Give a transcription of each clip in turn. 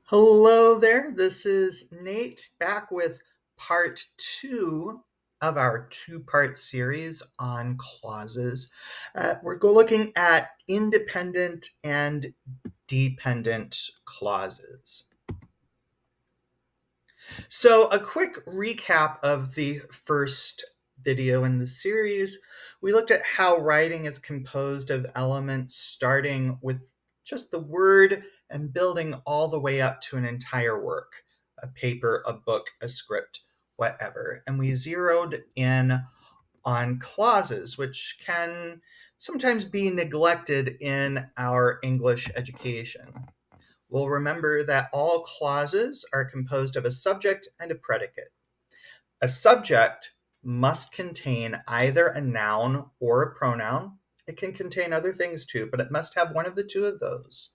Hello there. This is Nate back with part two of our two-part series on clauses. Looking at independent and dependent clauses. So, a quick recap of the first video in the series. We looked at how writing is composed of elements starting with just the word and building all the way up to an entire work, a paper, a book, a script, whatever. And we zeroed in on clauses, which can sometimes be neglected in our English education. We'll remember that all clauses are composed of a subject and a predicate. A subject must contain either a noun or a pronoun. It can contain other things too, but it must have one of the two of those.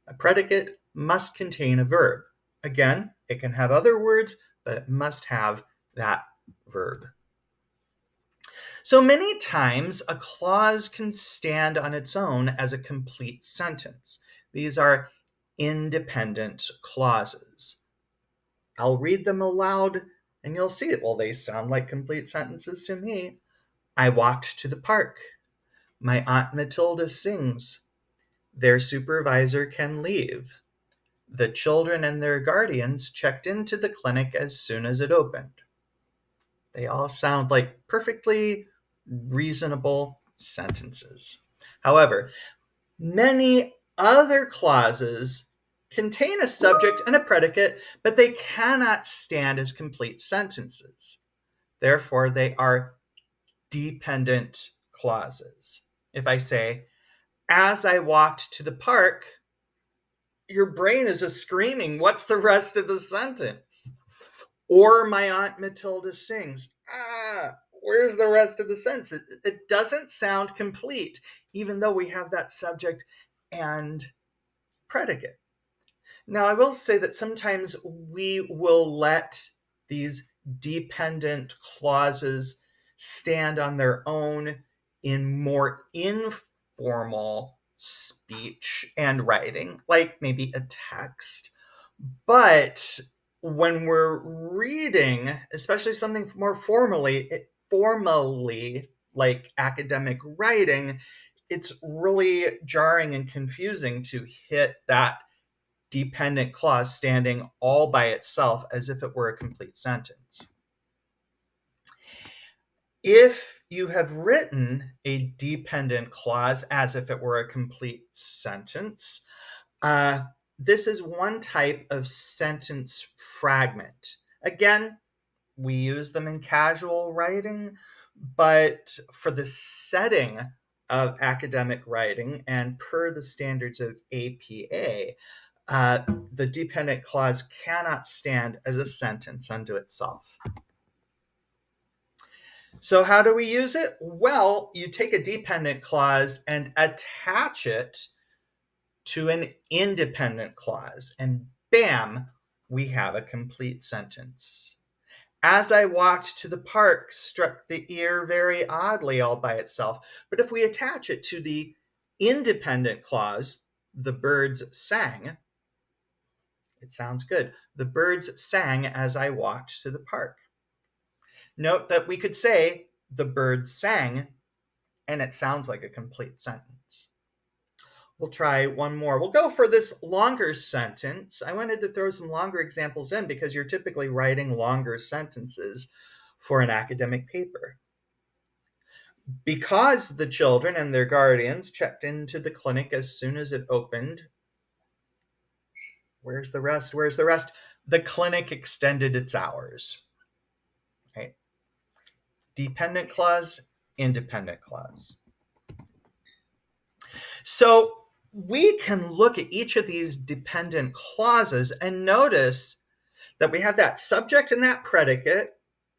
A predicate must contain a verb. Again, it can have other words, but it must have that verb. So many times, a clause can stand on its own as a complete sentence. These are independent clauses. I'll read them aloud and you'll see it. Well, they sound like complete sentences to me. I walked to the park. My Aunt Matilda sings. Their supervisor can leave. The children and their guardians checked into the clinic as soon as it opened. They all sound like perfectly reasonable sentences. However, many other clauses contain a subject and a predicate, but they cannot stand as complete sentences. Therefore, they are dependent clauses. If I say, as I walked to the park, your brain is just screaming, what's the rest of the sentence? Or my Aunt Matilda sings, where's the rest of the sentence? It doesn't sound complete, even though we have that subject and predicate. Now, I will say that sometimes we will let these dependent clauses stand on their own in more informal speech and writing, like maybe a text. But when we're reading, especially something more formally like academic writing, it's really jarring and confusing to hit that dependent clause standing all by itself as if it were a complete sentence. If you have written a dependent clause as if it were a complete sentence, this is one type of sentence fragment. Again, we use them in casual writing, but for the setting of academic writing and per the standards of APA, the dependent clause cannot stand as a sentence unto itself. So, how do we use it? Well, you take a dependent clause and attach it to an independent clause, and bam, we have a complete sentence. As I walked to the park struck the ear very oddly all by itself. But if we attach it to the independent clause, the birds sang, it sounds good. The birds sang as I walked to the park. Note that we could say the birds sang, and it sounds like a complete sentence. We'll try one more. We'll go for this longer sentence. I wanted to throw some longer examples in because you're typically writing longer sentences for an academic paper. Because the children and their guardians checked into the clinic as soon as it opened. Where's the rest? Where's the rest? The clinic extended its hours. Right? Dependent clause, independent clause. So we can look at each of these dependent clauses and notice that we have that subject and that predicate,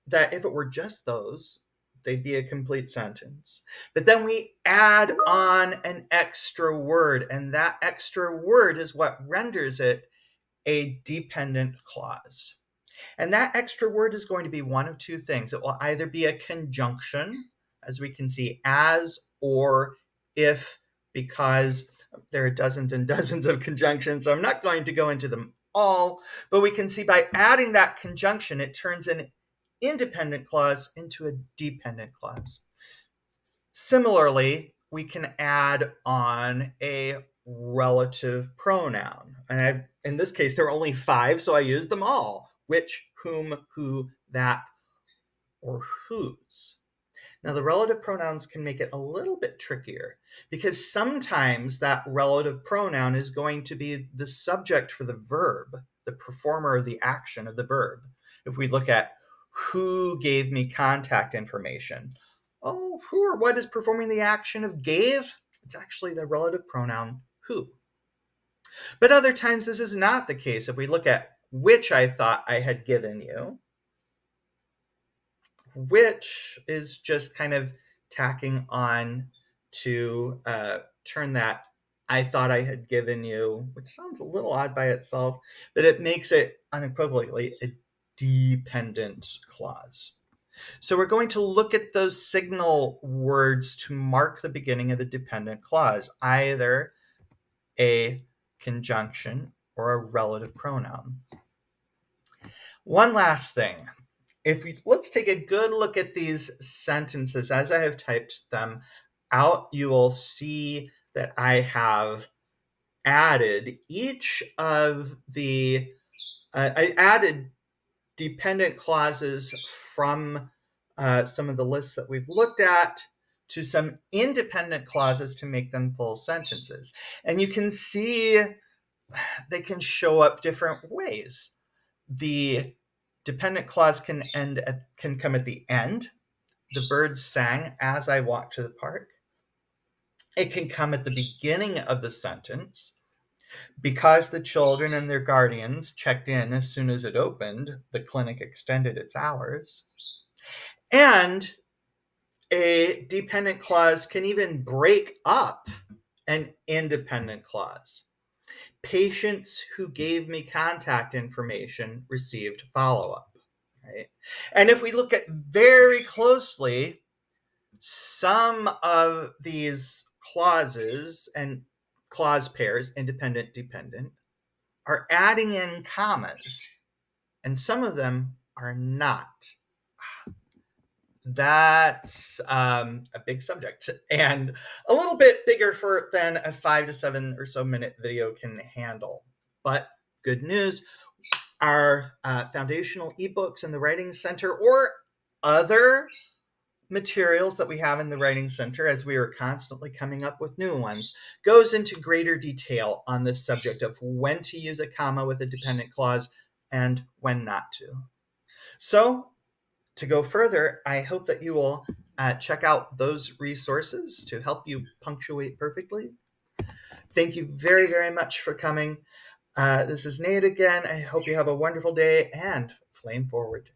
that if it were just those, they'd be a complete sentence. But then we add on an extra word, and that extra word is what renders it a dependent clause. And that extra word is going to be one of two things. It will either be a conjunction, as we can see, as, or, if, because, There are dozens and dozens of conjunctions, so I'm not going to go into them all, but we can see by adding that conjunction, it turns an independent clause into a dependent clause. Similarly, we can add on a relative pronoun. And in this case, there are only 5, so I use them all. Which, whom, who, that, or whose. Now, the relative pronouns can make it a little bit trickier because sometimes that relative pronoun is going to be the subject for the verb, the performer of the action of the verb. If we look at who gave me contact information, oh, who or what is performing the action of gave? It's actually the relative pronoun who. But other times this is not the case. If we look at which I thought I had given you, which is just kind of tacking on to turn that I thought I had given you, which sounds a little odd by itself, but it makes it unequivocally a dependent clause. So we're going to look at those signal words to mark the beginning of a dependent clause, either a conjunction or a relative pronoun. One last thing. Let's take a good look at these sentences as I have typed them out. You will see that I have added each of the I added dependent clauses from some of the lists that we've looked at to some independent clauses to make them full sentences. And you can see they can show up different ways. The dependent clause can come at the end. The birds sang as I walked to the park. It can come at the beginning of the sentence. Because the children and their guardians checked in as soon as it opened, the clinic extended its hours. And a dependent clause can even break up an independent clause. Patients who gave me contact information received follow-up. Right? And if we look at very closely, some of these clauses and clause pairs, independent, dependent, are adding in commas, and some of them are not. That's a big subject and a little bit bigger than a 5 to 7 or so minute video can handle. But good news, our foundational ebooks in the Writing Center or other materials that we have in the Writing Center, as we are constantly coming up with new ones, goes into greater detail on this subject of when to use a comma with a dependent clause and when not to. So, to go further, I hope that you will check out those resources to help you punctuate perfectly. Thank you very, very much for coming. This is Nate again. I hope you have a wonderful day and flame forward.